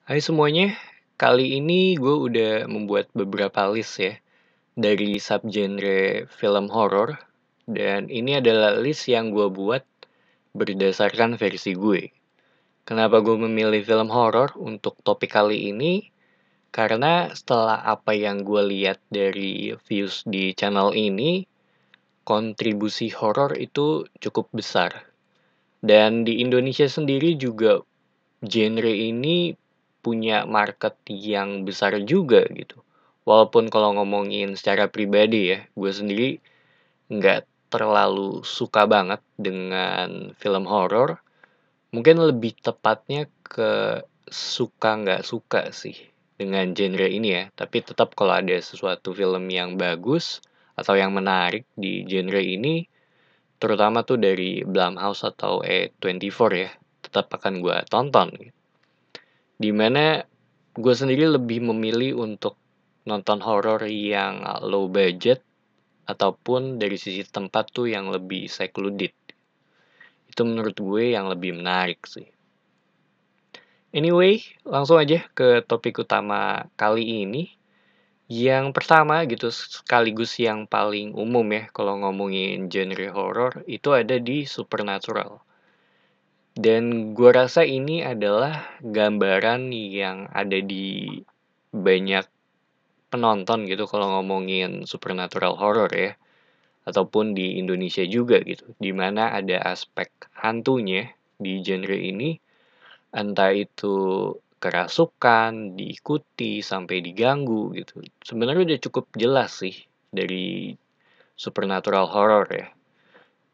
Hai semuanya, kali ini gue udah membuat beberapa list ya dari subgenre film horor dan ini adalah list yang gue buat berdasarkan versi gue. Kenapa gue memilih film horor untuk topik kali ini? Karena setelah apa yang gue lihat dari views di channel ini, kontribusi horor itu cukup besar. Dan di Indonesia sendiri juga genre ini punya market yang besar juga gitu. Walaupun kalau ngomongin secara pribadi ya, gue sendiri nggak terlalu suka banget dengan film horor. Mungkin lebih tepatnya ke suka nggak suka sih dengan genre ini ya. Tapi tetap kalau ada sesuatu film yang bagus atau yang menarik di genre ini, terutama tuh dari Blumhouse atau A24 ya, tetap akan gue tonton gitu. Dimana gue sendiri lebih memilih untuk nonton horor yang low budget ataupun dari sisi tempat tuh yang lebih secluded. Itu menurut gue yang lebih menarik sih. Anyway, langsung aja ke topik utama kali ini. Yang pertama gitu sekaligus yang paling umum ya kalau ngomongin genre horor itu ada di supernatural. Dan gue rasa ini adalah gambaran yang ada di banyak penonton gitu kalau ngomongin supernatural horror ya, ataupun di Indonesia juga gitu, di mana ada aspek hantunya di genre ini, entah itu kerasukan, diikuti, sampai diganggu gitu. Sebenarnya udah cukup jelas sih dari supernatural horror ya.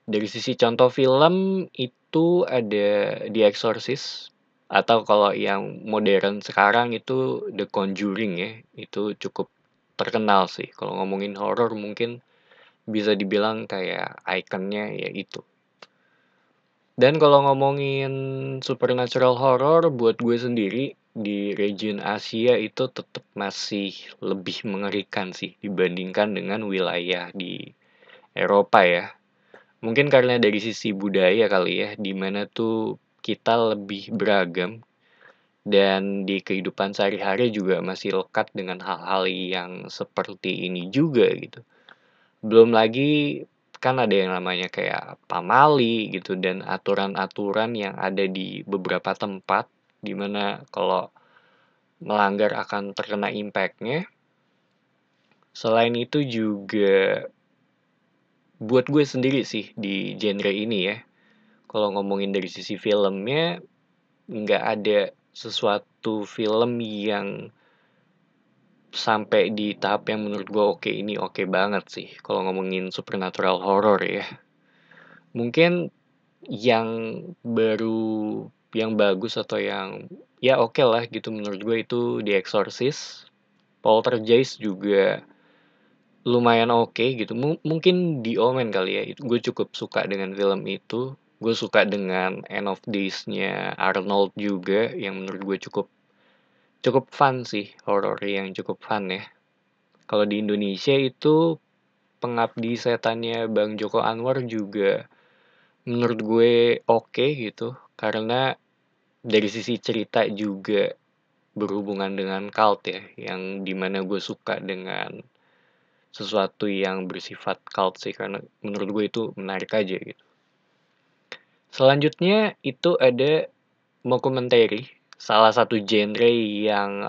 Dari sisi contoh film itu ada The Exorcist atau kalau yang modern sekarang itu The Conjuring ya, itu cukup terkenal sih. Kalau ngomongin horor mungkin bisa dibilang kayak ikonnya ya itu. Dan kalau ngomongin supernatural horror buat gue sendiri di region Asia itu tetap masih lebih mengerikan sih dibandingkan dengan wilayah di Eropa ya. Mungkin karena dari sisi budaya kali ya, di mana tuh kita lebih beragam dan di kehidupan sehari-hari juga masih lekat dengan hal-hal yang seperti ini juga gitu. Belum lagi kan ada yang namanya kayak pamali gitu dan aturan-aturan yang ada di beberapa tempat di mana kalau melanggar akan terkena impact-nya. Selain itu juga buat gue sendiri sih di genre ini ya. Kalau ngomongin dari sisi filmnya, nggak ada sesuatu film yang sampai di tahap yang menurut gue oke ini oke banget sih. Kalau ngomongin supernatural horror ya. Mungkin yang baru, yang bagus atau yang ya oke lah gitu menurut gue itu The Exorcist. Poltergeist juga lumayan oke gitu. Mungkin The Omen kali ya. Gue cukup suka dengan film itu. Gue suka dengan End of Days-nya Arnold juga yang menurut gue cukup cukup fun sih, horor yang cukup fun ya. Kalau di Indonesia itu Pengabdi Setannya Bang Joko Anwar juga menurut gue oke gitu karena dari sisi cerita juga berhubungan dengan cult ya, yang dimana gue suka dengan sesuatu yang bersifat cult sih karena menurut gue itu menarik aja gitu. Selanjutnya itu ada mockumentary, salah satu genre yang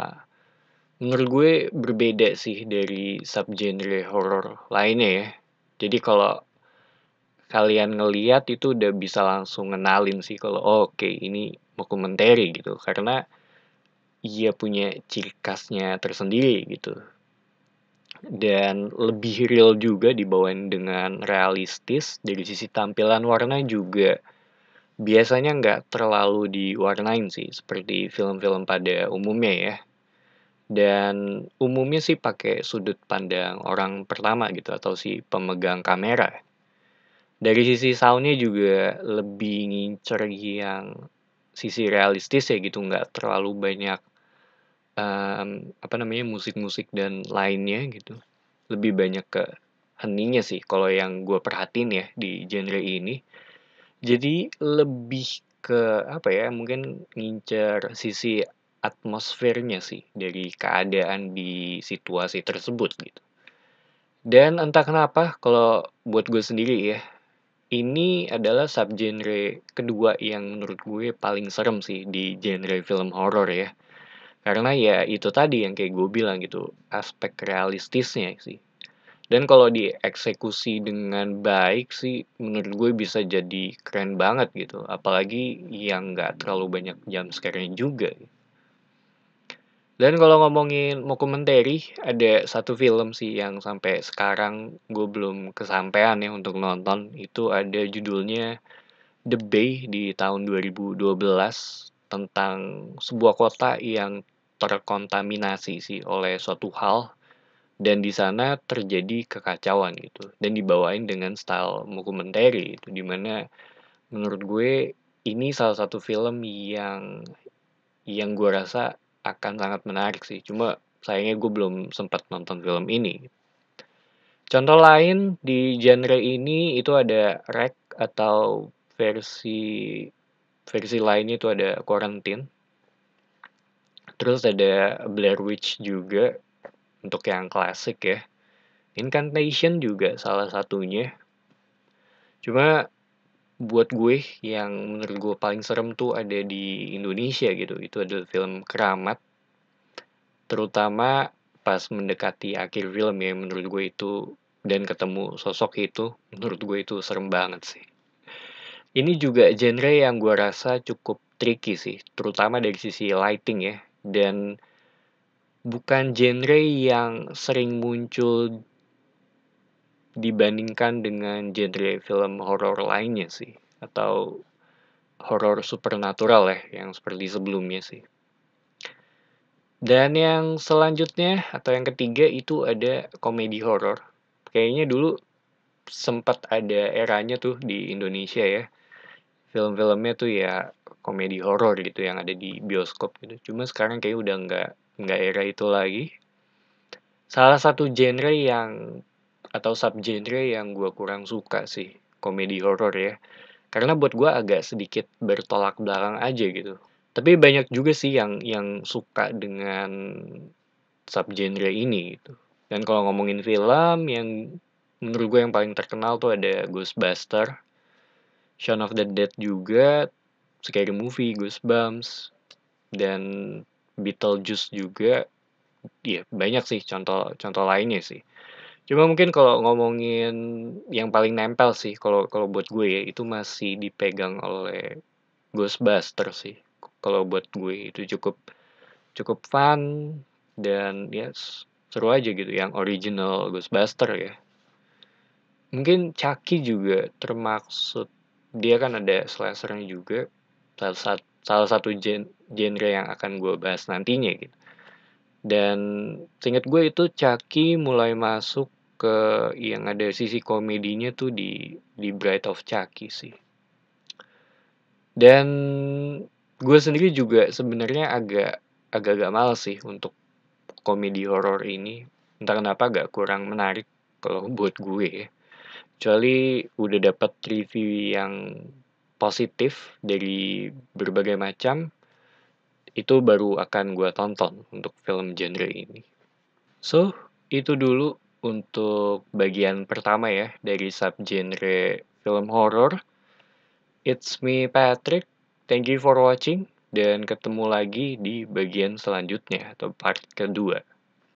menurut gue berbeda sih dari subgenre horor lainnya ya. Jadi kalau kalian ngeliat itu udah bisa langsung ngenalin sih kalau oh, oke ini mockumentary gitu karena ia punya ciri khasnya tersendiri gitu. Dan lebih real juga dibawain dengan realistis dari sisi tampilan warna juga biasanya nggak terlalu diwarnain sih seperti film-film pada umumnya ya. Dan umumnya sih pakai sudut pandang orang pertama gitu atau si pemegang kamera. Dari sisi soundnya juga lebih ngincer yang sisi realistis ya gitu, nggak terlalu banyak apa namanya musik-musik dan lainnya gitu. Lebih banyak ke heningnya sih kalau yang gue perhatiin ya di genre ini. Jadi lebih ke apa ya mungkin ngincer sisi atmosfernya sih, dari keadaan di situasi tersebut gitu. Dan entah kenapa kalau buat gue sendiri ya, ini adalah subgenre kedua yang menurut gue paling serem sih di genre film horor ya. Karena ya itu tadi yang kayak gue bilang gitu, aspek realistisnya sih. Dan kalau dieksekusi dengan baik sih, menurut gue bisa jadi keren banget gitu. Apalagi yang nggak terlalu banyak jump scare-nya juga. Dan kalau ngomongin mockumentary, ada satu film sih yang sampai sekarang gue belum kesampaian ya untuk nonton. Itu ada judulnya The Bay di tahun 2012 tentang sebuah kota yang terkontaminasi sih oleh suatu hal dan di sana terjadi kekacauan gitu dan dibawain dengan style mockumentary itu dimana menurut gue ini salah satu film yang gue rasa akan sangat menarik sih. Cuma sayangnya gue belum sempat nonton film ini. Contoh lain di genre ini itu ada REC atau versi versi lainnya itu ada Quarantine. Terus ada Blair Witch juga untuk yang klasik ya. Incantation juga salah satunya. Cuma buat gue yang menurut gue paling serem tuh ada di Indonesia gitu. Itu adalah film Keramat. Terutama pas mendekati akhir film ya menurut gue itu dan ketemu sosok itu menurut gue itu serem banget sih. Ini juga genre yang gue rasa cukup tricky sih, terutama dari sisi lighting ya. Dan bukan genre yang sering muncul dibandingkan dengan genre film horor lainnya sih, atau horor supernatural ya, yang seperti sebelumnya sih. Dan yang selanjutnya atau yang ketiga itu ada komedi horor. Kayaknya dulu sempat ada eranya tuh di Indonesia ya. Film-filmnya tuh ya komedi horor gitu yang ada di bioskop gitu. Cuma sekarang kayak udah nggak era itu lagi. Salah satu genre yang atau subgenre yang gue kurang suka sih komedi horor ya. Karena buat gue agak sedikit bertolak belakang aja gitu. Tapi banyak juga sih yang suka dengan subgenre ini gitu. Dan kalau ngomongin film yang menurut gue yang paling terkenal tuh ada Ghostbuster, Shaun of the Dead juga, Scary Movie, Goosebumps, dan Beetlejuice juga. Iya, banyak sih contoh-contoh lainnya sih. Cuma mungkin kalau ngomongin yang paling nempel sih kalau kalau buat gue ya itu masih dipegang oleh Ghostbuster sih. Kalau buat gue itu cukup cukup fun dan ya seru aja gitu yang original Ghostbuster ya. Mungkin Chucky juga termaksud dia kan ada slashernya juga salah satu genre yang akan gue bahas nantinya gitu. Dan seingat gue itu Chucky mulai masuk ke yang ada sisi komedinya tuh di Bride of Chucky sih. Dan gue sendiri juga sebenarnya agak-agak males sih untuk komedi horor ini. Entah kenapa agak kurang menarik kalau buat gue ya. Kecuali udah dapat review yang positif dari berbagai macam, itu baru akan gue tonton untuk film genre ini. So, itu dulu untuk bagian pertama ya dari subgenre film horor. It's me Patrick. Thank you for watching dan ketemu lagi di bagian selanjutnya atau part kedua.